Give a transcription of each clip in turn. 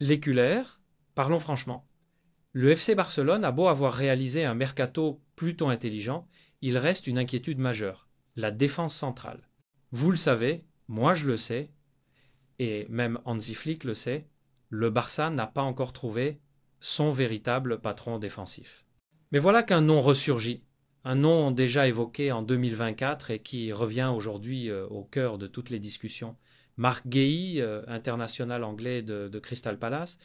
L'éculaire, parlons franchement. Le FC Barcelone a beau avoir réalisé un mercato plutôt intelligent, il reste une inquiétude majeure, la défense centrale. Vous le savez, moi je le sais, et même Hansi Flick le sait, le Barça n'a pas encore trouvé son véritable patron défensif. Mais voilà qu'un nom ressurgit, un nom déjà évoqué en 2024 et qui revient aujourd'hui au cœur de toutes les discussions. Marc Guéhi, international anglais de Crystal Palace,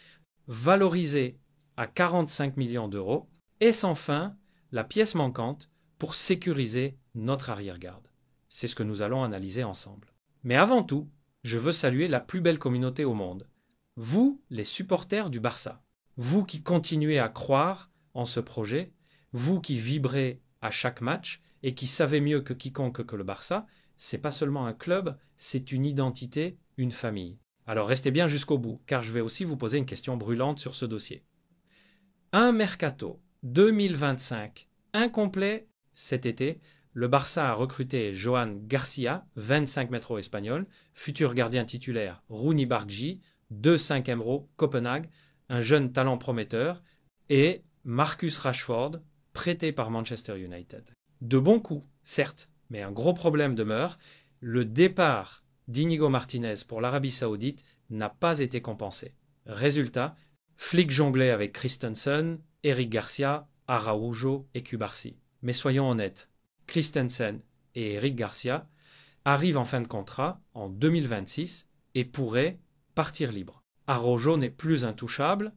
valorisé à 45 millions d'euros, et sans fin la pièce manquante pour sécuriser notre arrière-garde. C'est ce que nous allons analyser ensemble. Mais avant tout, je veux saluer la plus belle communauté au monde. Vous, les supporters du Barça. Vous qui continuez à croire en ce projet, vous qui vibrez à chaque match et qui savez mieux que quiconque que le Barça, c'est pas seulement un club, c'est une identité, une famille. Alors restez bien jusqu'au bout, car je vais aussi vous poser une question brûlante sur ce dossier. Un mercato 2025 incomplet cet été, le Barça a recruté Joan Garcia, 25 mètres espagnol, futur gardien titulaire Rooney Barghi, 2 5e Copenhague, un jeune talent prometteur, et Marcus Rashford, prêté par Manchester United. De bons coups, certes, mais un gros problème demeure, le départ d'Inigo Martinez pour l'Arabie Saoudite n'a pas été compensé. Résultat, Flick jonglait avec Christensen, Eric Garcia, Araujo et Cubarsí. Mais soyons honnêtes, Christensen et Eric Garcia arrivent en fin de contrat en 2026 et pourraient partir libres. Araujo n'est plus intouchable,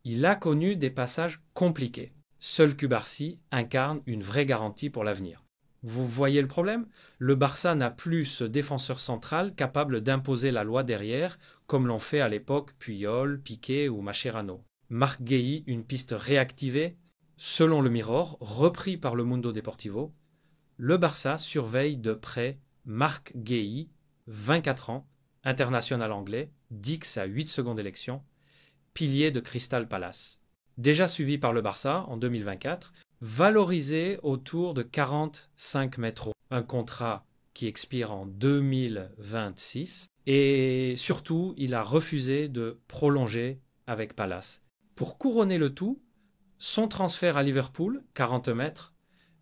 il a connu des passages compliqués. Seul Cubarsí incarne une vraie garantie pour l'avenir. Vous voyez le problème? Le Barça n'a plus ce défenseur central capable d'imposer la loi derrière, comme l'ont fait à l'époque Puyol, Piqué ou Mascherano. Marc Guéhi, une piste réactivée. Selon le Mirror, repris par le Mundo Deportivo, le Barça surveille de près Marc Guéhi, 24 ans, international anglais, 10 à 8 secondes d'élection, pilier de Crystal Palace. Déjà suivi par le Barça en 2024, valorisé autour de 45 mètres. Un contrat qui expire en 2026 et surtout, il a refusé de prolonger avec Palace. Pour couronner le tout, son transfert à Liverpool, 40 mètres,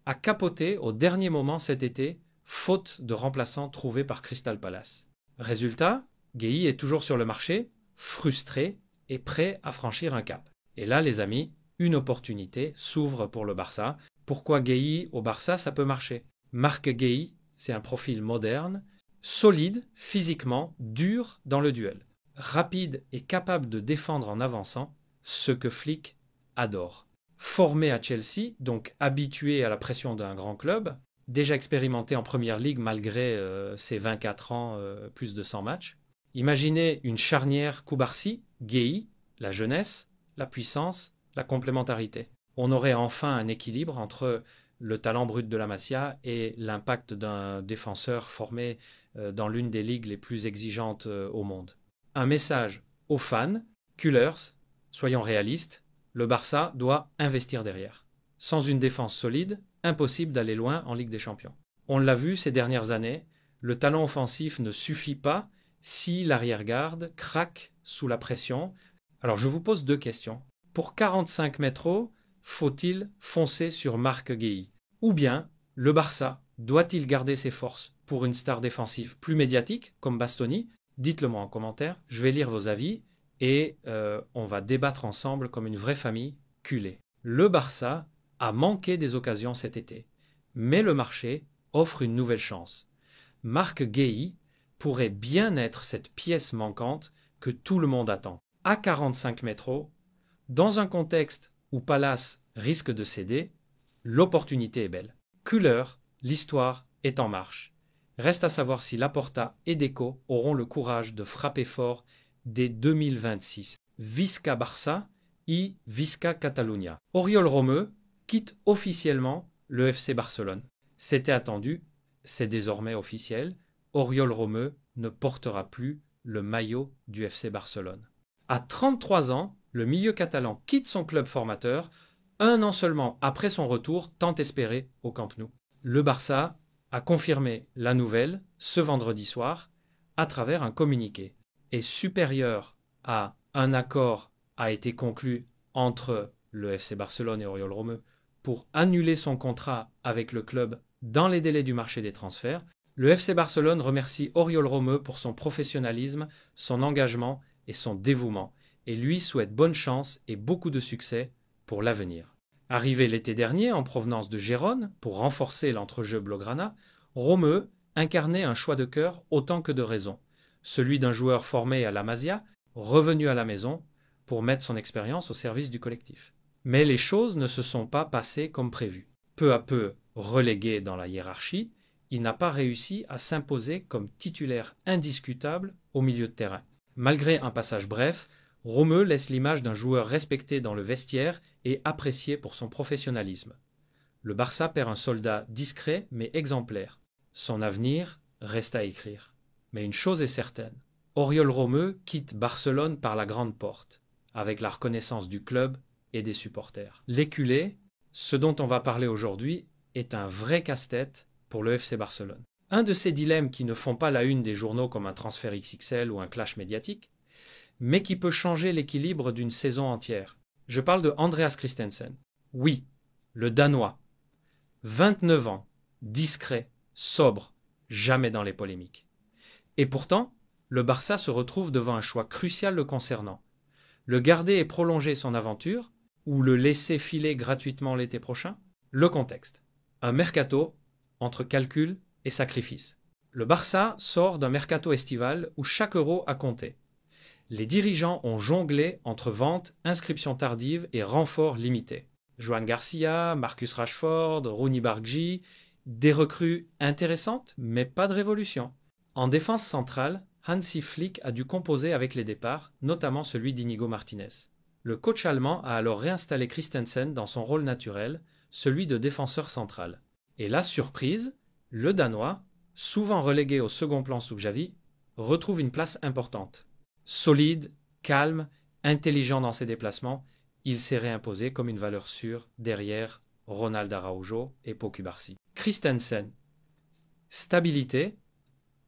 a capoté au dernier moment cet été, faute de remplaçant trouvé par Crystal Palace. Résultat, Guéhi est toujours sur le marché, frustré et prêt à franchir un cap. Et là, les amis, une opportunité s'ouvre pour le Barça. Pourquoi Guéhi au Barça, ça peut marcher? Marc Guéhi, c'est un profil moderne, solide, physiquement, dur dans le duel, rapide et capable de défendre en avançant, ce que Flick adore. Formé à Chelsea, donc habitué à la pression d'un grand club, déjà expérimenté en première ligue malgré ses 24 ans, plus de 100 matchs. Imaginez une charnière Cubarsí-Guéhi, la jeunesse, la puissance, la complémentarité. On aurait enfin un équilibre entre le talent brut de la Masia et l'impact d'un défenseur formé dans l'une des ligues les plus exigeantes au monde. Un message aux fans, Cullers, soyons réalistes, le Barça doit investir derrière. Sans une défense solide, impossible d'aller loin en Ligue des Champions. On l'a vu ces dernières années, le talent offensif ne suffit pas si l'arrière-garde craque sous la pression. Alors je vous pose deux questions. Pour 45 mètres, faut-il foncer sur Marc Guéhi? Ou bien, le Barça doit-il garder ses forces pour une star défensive plus médiatique, comme Bastoni? Dites-le moi en commentaire, je vais lire vos avis et on va débattre ensemble comme une vraie famille culée. Le Barça a manqué des occasions cet été, mais le marché offre une nouvelle chance. Marc Guéhi pourrait bien être cette pièce manquante que tout le monde attend. À 45 mètres, dans un contexte où Palace risque de céder, l'opportunité est belle. Culler, l'histoire est en marche. Reste à savoir si Laporta et Deco auront le courage de frapper fort dès 2026. Visca Barça et Visca Catalunya. Oriol Romeu quitte officiellement le FC Barcelone. C'était attendu, c'est désormais officiel. Oriol Romeu ne portera plus le maillot du FC Barcelone. À 33 ans, le milieu catalan quitte son club formateur, un an seulement après son retour tant espéré au Camp Nou. Le Barça a confirmé la nouvelle ce vendredi soir à travers un communiqué. Est supérieur à un accord a été conclu entre le FC Barcelone et Oriol Romeu pour annuler son contrat avec le club dans les délais du marché des transferts. Le FC Barcelone remercie Oriol Romeu pour son professionnalisme, son engagement et son dévouement, et lui souhaite bonne chance et beaucoup de succès pour l'avenir. Arrivé l'été dernier en provenance de Gérone pour renforcer l'entrejeu blaugrana, Romeu incarnait un choix de cœur autant que de raison, celui d'un joueur formé à la Masia, revenu à la maison pour mettre son expérience au service du collectif. Mais les choses ne se sont pas passées comme prévu. Peu à peu relégué dans la hiérarchie, il n'a pas réussi à s'imposer comme titulaire indiscutable au milieu de terrain. Malgré un passage bref, Romeu laisse l'image d'un joueur respecté dans le vestiaire et apprécié pour son professionnalisme. Le Barça perd un soldat discret mais exemplaire. Son avenir reste à écrire. Mais une chose est certaine, Oriol Romeu quitte Barcelone par la grande porte, avec la reconnaissance du club et des supporters. L'éculé, ce dont on va parler aujourd'hui, est un vrai casse-tête pour le FC Barcelone. Un de ces dilemmes qui ne font pas la une des journaux comme un transfert XXL ou un clash médiatique, mais qui peut changer l'équilibre d'une saison entière. Je parle de Andreas Christensen. Oui, le Danois. 29 ans, discret, sobre, jamais dans les polémiques. Et pourtant, le Barça se retrouve devant un choix crucial le concernant. Le garder et prolonger son aventure, ou le laisser filer gratuitement l'été prochain? Le contexte. Un mercato entre calcul et sacrifice. Le Barça sort d'un mercato estival où chaque euro a compté. Les dirigeants ont jonglé entre ventes, inscriptions tardives et renforts limités. Joan Garcia, Marcus Rashford, Rooney Bargui, des recrues intéressantes, mais pas de révolution. En défense centrale, Hansi Flick a dû composer avec les départs, notamment celui d'Inigo Martinez. Le coach allemand a alors réinstallé Christensen dans son rôle naturel, celui de défenseur central. Et la surprise, le Danois, souvent relégué au second plan sous Xavi, retrouve une place importante. Solide, calme, intelligent dans ses déplacements, il s'est réimposé comme une valeur sûre derrière Ronald Araujo et Pau Cubarsí. Christensen, stabilité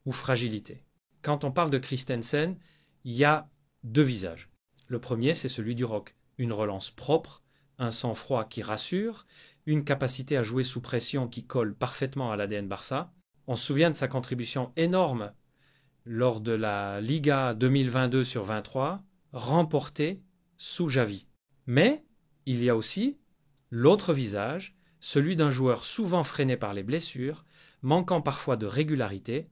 ou fragilité? Quand on parle de Christensen, il y a deux visages. Le premier, c'est celui du rock. Une relance propre, un sang-froid qui rassure, une capacité à jouer sous pression qui colle parfaitement à l'ADN Barça. On se souvient de sa contribution énorme lors de la Liga 2022/23, remportée sous Xavi. Mais il y a aussi l'autre visage, celui d'un joueur souvent freiné par les blessures, manquant parfois de régularité,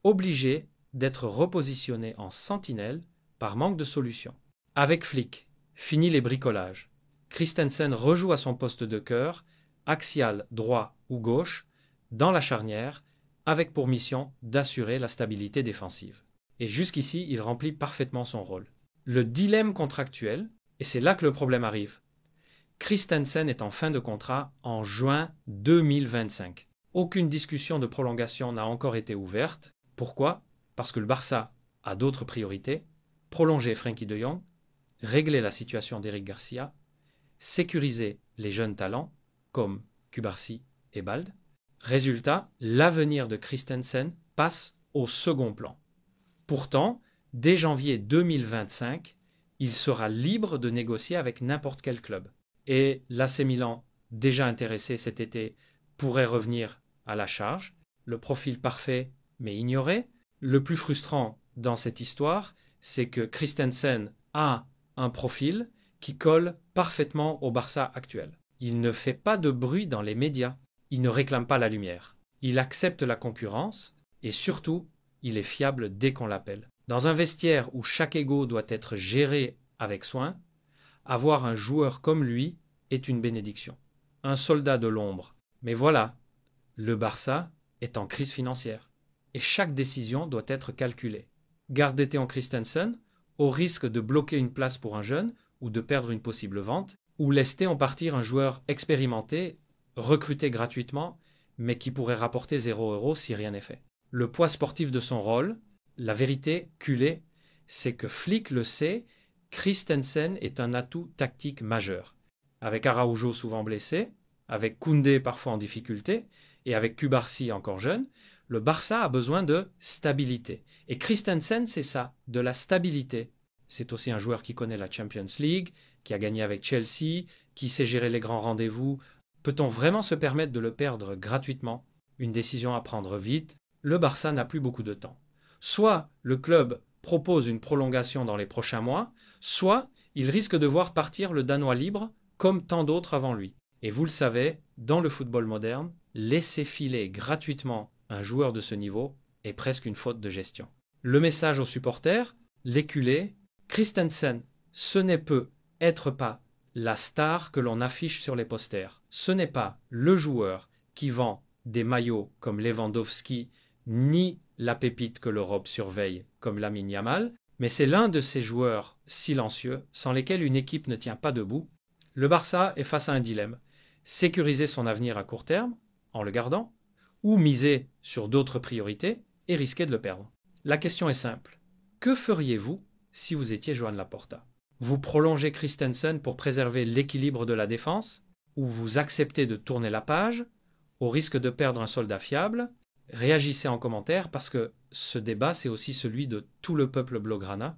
obligé d'être repositionné en sentinelle par manque de solution. Avec Flick, fini les bricolages. Christensen rejoue à son poste de cœur, axial droit ou gauche, dans la charnière, avec pour mission d'assurer la stabilité défensive. Et jusqu'ici, il remplit parfaitement son rôle. Le dilemme contractuel, et c'est là que le problème arrive. Christensen est en fin de contrat en juin 2025. Aucune discussion de prolongation n'a encore été ouverte. Pourquoi? Parce que le Barça a d'autres priorités. Prolonger Frenkie de Jong, régler la situation d'Eric Garcia, sécuriser les jeunes talents comme Cubarsí et Bald. Résultat, l'avenir de Christensen passe au second plan. Pourtant, dès janvier 2025, il sera libre de négocier avec n'importe quel club. Et l'AC Milan, déjà intéressé cet été, pourrait revenir à la charge. Le profil parfait, mais ignoré. Le plus frustrant dans cette histoire, c'est que Christensen a un profil qui colle parfaitement au Barça actuel. Il ne fait pas de bruit dans les médias. Il ne réclame pas la lumière. Il accepte la concurrence et surtout, il est fiable dès qu'on l'appelle. Dans un vestiaire où chaque ego doit être géré avec soin, avoir un joueur comme lui est une bénédiction. Un soldat de l'ombre. Mais voilà, le Barça est en crise financière et chaque décision doit être calculée. Garder Théon Christensen au risque de bloquer une place pour un jeune ou de perdre une possible vente, ou laisser en partir un joueur expérimenté, recruté gratuitement, mais qui pourrait rapporter 0 € si rien n'est fait. Le poids sportif de son rôle, la vérité culée, c'est que Flick le sait, Christensen est un atout tactique majeur. Avec Araujo souvent blessé, avec Koundé parfois en difficulté, et avec Cubarsí encore jeune, le Barça a besoin de stabilité. Et Christensen, c'est ça, de la stabilité. c'est aussi un joueur qui connaît la Champions League, qui a gagné avec Chelsea, qui sait gérer les grands rendez-vous. Peut-on vraiment se permettre de le perdre gratuitement? Une décision à prendre vite. Le Barça n'a plus beaucoup de temps. Soit le club propose une prolongation dans les prochains mois, soit il risque de voir partir le Danois libre comme tant d'autres avant lui. Et vous le savez, dans le football moderne, laisser filer gratuitement un joueur de ce niveau est presque une faute de gestion. Le message aux supporters, l'éculé, Christensen, ce n'est être pas la star que l'on affiche sur les posters. Ce n'est pas le joueur qui vend des maillots comme Lewandowski, ni la pépite que l'Europe surveille comme Lamine Yamal, mais c'est l'un de ces joueurs silencieux sans lesquels une équipe ne tient pas debout. Le Barça est face à un dilemme. Sécuriser son avenir à court terme, en le gardant, ou miser sur d'autres priorités et risquer de le perdre. La question est simple. Que feriez-vous si vous étiez Joan Laporta? Vous prolongez Christensen pour préserver l'équilibre de la défense, ou vous acceptez de tourner la page, au risque de perdre un soldat fiable? Réagissez en commentaire parce que ce débat, c'est aussi celui de tout le peuple blaugrana.